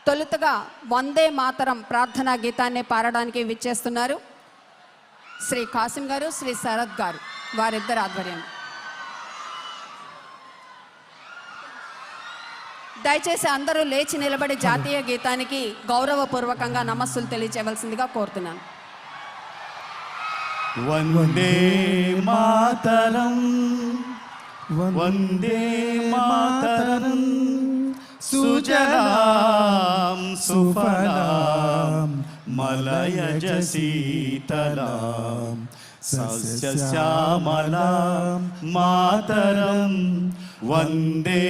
తొలుతగా వందే మాతరం ప్రార్థనా గీతాన్ని పాడడానికి విచ్చేస్తున్నారు శ్రీ కాసిం గారు, శ్రీ శరత్ గారు, వారిద్దరు ఆధ్వర్యం. దయచేసి అందరూ లేచి నిలబడి జాతీయ గీతానికి గౌరవపూర్వకంగా నమస్సులు తెలియచేయవలసిందిగా కోరుతున్నాను. వందే మాతరం వందే మాతరం సుజలాం సుఫలాం మలయజ శీతలాం సస్యశ్యామలాం మాతరం వందే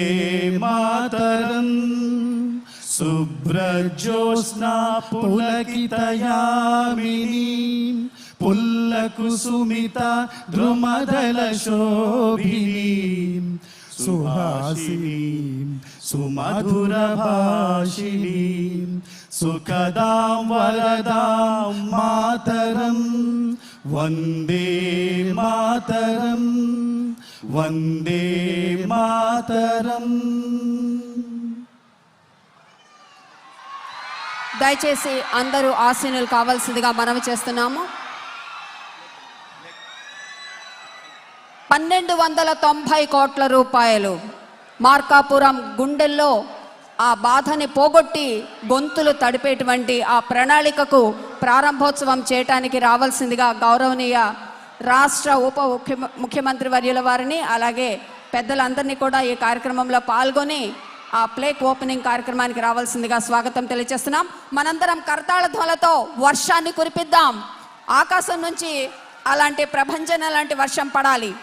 మాతరం శుభ్రజ్యోత్స్నా పులకితయామినీం పుల్లకుసుమిత ద్రుమదల శోభినీం సుహాసినీం సుమధుర భాషిణీం సుఖదాం వరదాం మాతరం వందే మాతరం వందే మాతరం. దయచేసి అందరూ ఆసీనులు కావాల్సిందిగా మనవి చేస్తున్నాము. 1290 కోట్ల రూపాయలు మార్కాపురం గుండెల్లో ఆ బాధని పోగొట్టి గొంతులు తడిపేటువంటి ఆ ప్రణాళికకు ప్రారంభోత్సవం చేయటానికి రావాల్సిందిగా గౌరవనీయ రాష్ట్ర ఉప ముఖ్యమంత్రి వర్యుల వారిని, అలాగే పెద్దలందరినీ కూడా ఈ కార్యక్రమంలో పాల్గొని ఆ ప్లేక్ ఓపెనింగ్ కార్యక్రమానికి రావాల్సిందిగా స్వాగతం తెలియజేస్తున్నాం. మనందరం కర్తాళ ధ్వలతో వర్షాన్ని కురిపిద్దాం. ఆకాశం నుంచి అలాంటి ప్రభంజన లాంటి వర్షం పడాలి.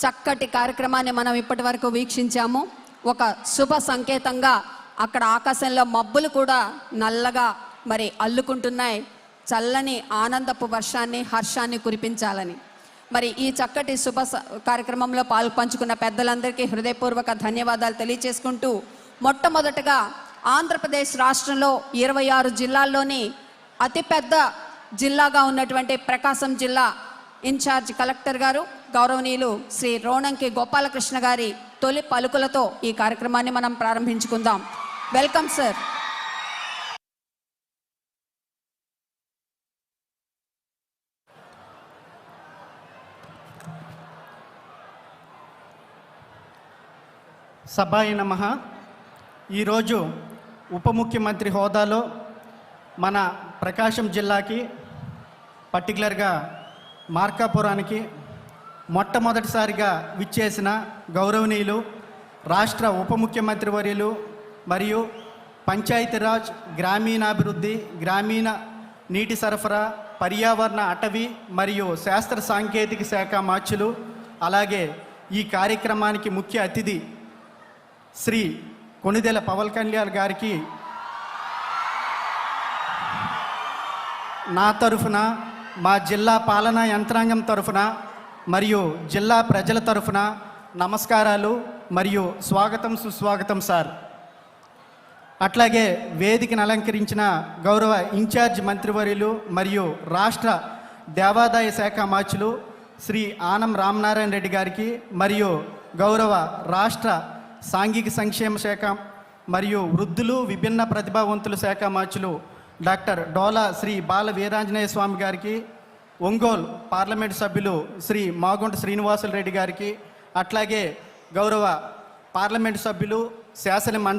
చక్కటి కార్యక్రమాన్ని మనం ఇప్పటి వరకు వీక్షించాము. ఒక శుభ సంకేతంగా అక్కడ ఆకాశంలో మబ్బులు కూడా నల్లగా మరి అల్లుకుంటున్నాయి. చల్లని ఆనందపు వర్షాన్ని, హర్షాన్ని కురిపించాలని మరి ఈ చక్కటి శుభ కార్యక్రమంలో పంచుకున్న పెద్దలందరికీ హృదయపూర్వక ధన్యవాదాలు తెలియచేసుకుంటూ, మొట్టమొదటగా ఆంధ్రప్రదేశ్ రాష్ట్రంలో 26 జిల్లాల్లోని అతిపెద్ద జిల్లాగా ఉన్నటువంటి ప్రకాశం జిల్లా ఇన్ఛార్జ్ కలెక్టర్ గారు గౌరవనీయులు శ్రీ రోణంకి గోపాలకృష్ణ గారి తొలి పలుకులతో ఈ కార్యక్రమాన్ని మనం ప్రారంభించుకుందాం. Welcome sir. సభాయ నమః. ఈరోజు ఉప ముఖ్యమంత్రి హోదాలో మన ప్రకాశం జిల్లాకి, పర్టికులర్గా మార్కాపురానికి మొట్టమొదటిసారిగా విచ్చేసిన గౌరవనీయులు రాష్ట్ర ఉప ముఖ్యమంత్రి వర్యులు మరియు పంచాయతీరాజ్, గ్రామీణాభివృద్ధి, గ్రామీణ నీటి సరఫరా, పర్యావరణ, అటవీ మరియు శాస్త్ర సాంకేతిక శాఖ మార్చులు, అలాగే ఈ కార్యక్రమానికి ముఖ్య అతిథి శ్రీ కొణిదెల పవన్ కళ్యాణ్ గారికి నా తరఫున, మా జిల్లా పాలనా యంత్రాంగం తరఫున మరియు జిల్లా ప్రజల తరఫున నమస్కారాలు మరియు స్వాగతం, సుస్వాగతం సార్. అట్లాగే వేదికను అలంకరించిన గౌరవ ఇన్ఛార్జ్ మంత్రివర్యులు మరియు రాష్ట్ర దేవాదాయ శాఖ మార్చులు శ్రీ ఆనం రామనారాయణ రెడ్డి గారికి మరియు గౌరవ రాష్ట్ర సాంఘిక సంక్షేమ శాఖ మరియు వృద్ధులు విభిన్న ప్రతిభావంతుల శాఖ మార్చులు డాక్టర్ డోలా శ్రీ బాల వీరాంజనేయ స్వామి గారికి, ఒంగోలు పార్లమెంటు సభ్యులు శ్రీ మాగుంట శ్రీనివాసులు రెడ్డి గారికి, అట్లాగే గౌరవ పార్లమెంటు సభ్యులు శాసన మండలి